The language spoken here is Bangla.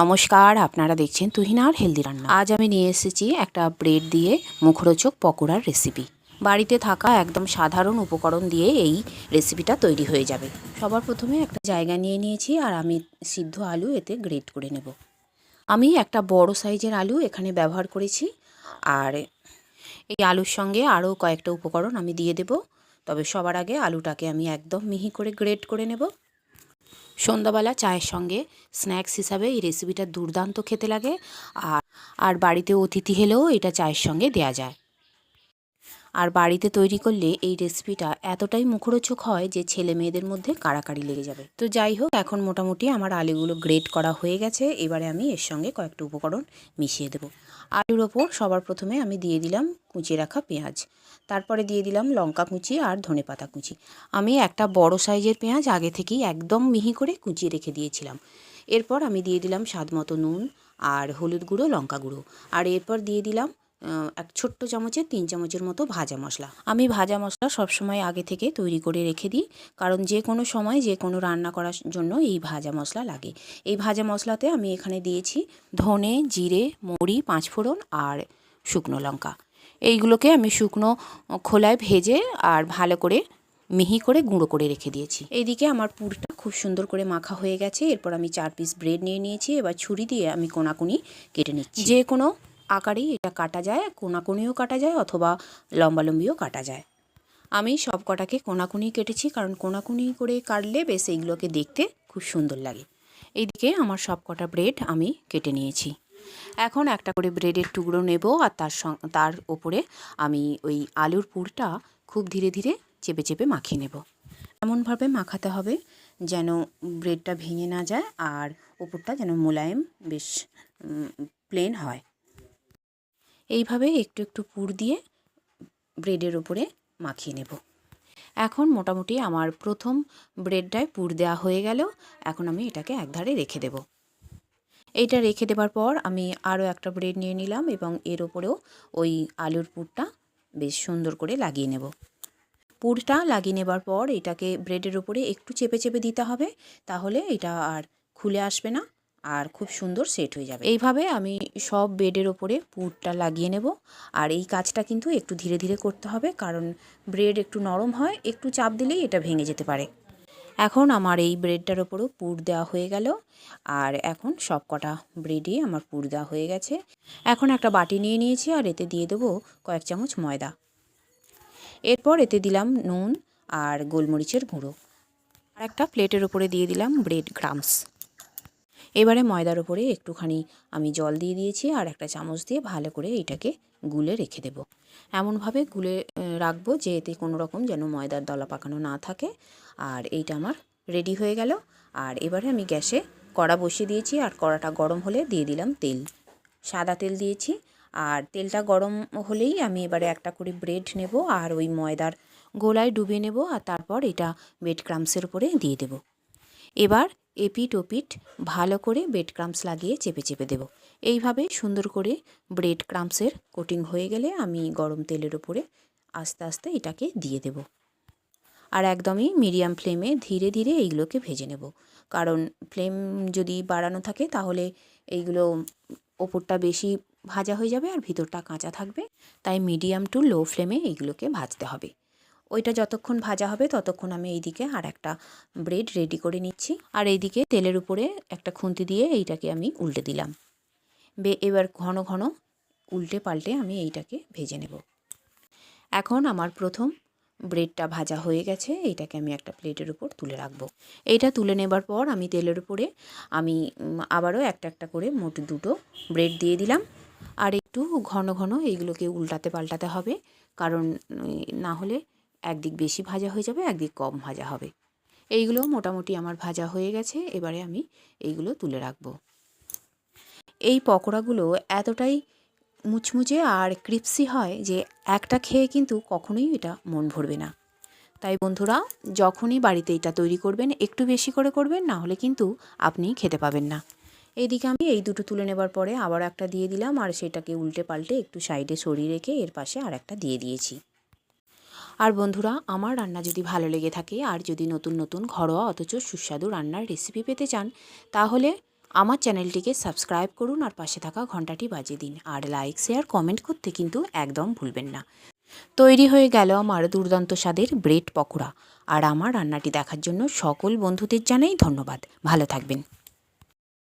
নমস্কার, আপনারা দেখছেন তুহিনার হেলদি রান্না। আজ আমি নিয়ে এসেছি একটা ব্রেড দিয়ে মুখরোচক পকোড়ার রেসিপি। বাড়িতে থাকা একদম সাধারণ উপকরণ দিয়ে এই রেসিপিটা তৈরি হয়ে যাবে। সবার প্রথমে একটা জায়গা নিয়ে নিয়েছি আর আমি সিদ্ধ আলু এতে গ্রেট করে নেব। আমি একটা বড় সাইজের আলু এখানে ব্যবহার করেছি আর এই আলুর সঙ্গে আরও কয়েকটা উপকরণ আমি দিয়ে দেব। তবে সবার আগে আলুটাকে আমি একদম মিহি করে গ্রেট করে নেব। সন্ধ্যাবেলা চায়ের সঙ্গে স্ন্যাক্স হিসাবে এই রেসিপিটা দুর্দান্ত খেতে লাগে আর বাড়িতে অতিথি হলেও এটা চায়ের সঙ্গে দেয়া যায়। আর বাড়িতে তৈরি করলে এই রেসিপিটা এতটাই মুখরোচক হয় যে ছেলে মেয়েদের মধ্যে কাড়াকাড়ি লেগে যাবে। তো যাই হোক, এখন মোটামুটি আমার আলুগুলো গ্রেট করা হয়ে গেছে। এবারে আমি এর সঙ্গে কয়েকটা উপকরণ মিশিয়ে দেব। আলুর ওপর সবার প্রথমে আমি দিয়ে দিলাম কুচিয়ে রাখা পেঁয়াজ, তারপরে দিয়ে দিলাম লঙ্কা কুচি আর ধনেপাতা কুচি। আমি একটা বড় সাইজের পেঁয়াজ আগে থেকেই একদম মিহি করে কুচিয়ে রেখে দিয়েছিলাম। এরপর আমি দিয়ে দিলাম স্বাদমতো নুন আর হলুদ গুঁড়ো, লঙ্কা গুঁড়ো, আর এরপর দিয়ে দিলাম এক ছোট্ট চামচের 3 চামচের মতো ভাজা মশলা। আমি ভাজা মশলা সবসময় আগে থেকে তৈরি করে রেখে দিই, কারণ যে কোনো সময় যে কোনো রান্না করার জন্য এই ভাজা মশলা লাগে। এই ভাজা মশলাতে আমি এখানে দিয়েছি ধনে, জিরে, মৌরি, 5 ফোড়ন আর শুকনো লঙ্কা। এইগুলোকে আমি শুকনো খোলায় ভেজে আর ভালো করে মিহি করে গুঁড়ো করে রেখে দিয়েছি। এইদিকে আমার পুরটা খুব সুন্দর করে মাখা হয়ে গেছে। এরপর আমি 4 পিস ব্রেড নিয়ে নিয়েছি। এবার ছুরি দিয়ে আমি কোনাকুনি কেটে নিচ্ছি। যে কোনো আকারেই এটা কাটা যায়, কোনাকুনিও কাটা যায় অথবা লম্বালম্বিও কাটা যায়। আমি সব কটাকে কোনাকুনি কেটেছি, কারণ কোনাকুনি করে কাটলে বেশ এইগুলোকে দেখতে খুব সুন্দর লাগে। এইদিকে আমার সব কটা ব্রেড আমি কেটে নিয়েছি। এখন একটা করে ব্রেডের টুকরো নেব আর তার ওপরে আমি ওই আলুর পুরটা খুব ধীরে ধীরে চেপে চেপে মাখিয়ে নেব। এমনভাবে মাখাতে হবে যেন ব্রেডটা ভেঙে না যায় আর ওপরটা যেন মোলায়েম বেশ প্লেন হয়। এইভাবে একটু একটু পুর দিয়ে ব্রেডের ওপরে মাখিয়ে নেব। এখন মোটামুটি আমার প্রথম ব্রেডটায় পুর দেওয়া হয়ে গেল। এখন আমি এটাকে একধারে রেখে দেব। এইটা রেখে দেবার পর আমি আরও একটা ব্রেড নিয়ে নিলাম এবং এর ওপরেও ওই আলুর পুরটা বেশ সুন্দর করে লাগিয়ে নেব। পুরটা লাগিয়ে নেবার পর এটাকে ব্রেডের ওপরে একটু চেপে চেপে দিতে হবে, তাহলে এটা আর খুলে আসবে না আর খুব সুন্দর সেট হয়ে যাবে। এইভাবে আমি সব ব্রেডের ওপরে পুরটা লাগিয়ে নেব। আর এই কাজটা কিন্তু একটু ধীরে ধীরে করতে হবে, কারণ ব্রেড একটু নরম হয়, একটু চাপ দিলেই এটা ভেঙে যেতে পারে। এখন আমার এই ব্রেডটার ওপরও পুর দেওয়া হয়ে গেল আর এখন সব কটা ব্রেডই আমার পুর দেওয়া হয়ে গেছে। এখন একটা বাটি নিয়ে নিয়েছি আর এতে দিয়ে দেবো কয়েক চামচ ময়দা। এরপর এতে দিলাম নুন আর গোলমরিচের গুঁড়ো, আর একটা প্লেটের ওপরে দিয়ে দিলাম ব্রেড ক্রাম্বস। এবারে ময়দার ওপরে একটুখানি আমি জল দিয়ে দিয়েছি আর একটা চামচ দিয়ে ভালো করে এটাকে গুলে রেখে দেব। এমনভাবে গুলে রাখবো যে এতে কোনো রকম যেন ময়দার দলা পাকানো না থাকে। আর এইটা আমার রেডি হয়ে গেল। আর এবারে আমি গ্যাসে কড়া বসিয়ে দিয়েছি আর কড়াটা গরম হলে দিয়ে দিলাম তেল। সাদা তেল দিয়েছি আর তেলটা গরম হলেই আমি এবারে একটা করে ব্রেড নেব আর ওই ময়দার গোলায় ডুবিয়ে নেব আর তারপর এটা ব্রেড ক্রাম্বসের উপরে দিয়ে দেব। এবার এপিট ওপিট ভালো করে ব্রেড ক্রাম্বস লাগিয়ে চেপে চেপে দেব। এইভাবে সুন্দর করে ব্রেড ক্রাম্বসের কোটিং হয়ে গেলে আমি গরম তেলের উপরে আস্তে আস্তে এটাকে দিয়ে দেব। আর একদমই মিডিয়াম ফ্লেমে ধীরে ধীরে এইগুলোকে ভেজে নেব, কারণ ফ্লেম যদি বাড়ানো থাকে তাহলে এইগুলো ওপরটা বেশি ভাজা হয়ে যাবে আর ভিতরটা কাঁচা থাকবে। তাই মিডিয়াম টু লো ফ্লেমে এইগুলোকে ভাজতে হবে। ওইটা যতক্ষণ ভাজা হবে ততক্ষণ আমি এইদিকে আর একটা ব্রেড রেডি করে নিচ্ছি। আর এইদিকে তেলের উপরে একটা খুন্তি দিয়ে এইটাকে আমি উল্টে দিলাম। এবার ঘন ঘন উল্টে পাল্টে আমি এইটাকে ভেজে নেব। এখন আমার প্রথম ব্রেডটা ভাজা হয়ে গেছে। এইটাকে আমি একটা প্লেটের উপর তুলে রাখবো। এইটা তুলে নেবার পর আমি তেলের উপরে আমি আবারও একটা একটা করে মোট 2টো ব্রেড দিয়ে দিলাম। আর একটু ঘন ঘন এইগুলোকে উল্টাতে পাল্টাতে হবে, কারণ না হলে একদিক বেশি ভাজা হয়ে যাবে, একদিক কম ভাজা হবে। এইগুলো মোটামুটি আমার ভাজা হয়ে গেছে। এবারে আমি এইগুলো তুলে রাখবো। এই পকোড়াগুলো এতটাই মুচমুচে আর ক্রিপসি হয় যে একটা খেয়ে কিন্তু কখনোই এটা মন ভরবে না। তাই বন্ধুরা, যখনই বাড়িতে এটা তৈরি করবেন একটু বেশি করে করবেন, না হলে কিন্তু আপনি খেতে পাবেন না। এইদিকে আমি এই দুটো তুলে নেবার পরে আবার একটা দিয়ে দিলাম আর সেটাকে উল্টে পাল্টে একটু সাইডে সরিয়ে রেখে এর পাশে আর একটা দিয়ে দিয়েছি। আর বন্ধুরা, আমার রান্না যদি ভালো লেগে থাকে আর যদি নতুন নতুন ঘরোয়া অথচ সুস্বাদু রান্নার রেসিপি পেতে চান, তাহলে আমার চ্যানেলটিকে সাবস্ক্রাইব করুন আর পাশে থাকা ঘন্টাটি বাজিয়ে দিন। আর লাইক, শেয়ার, কমেন্ট করতে কিন্তু একদম ভুলবেন না। তৈরি হয়ে গেল আমার দুর্দান্ত স্বাদের ব্রেড পকোড়া। আর আমার রান্নাটি দেখার জন্য সকল বন্ধুদের জানাই ধন্যবাদ। ভালো থাকবেন।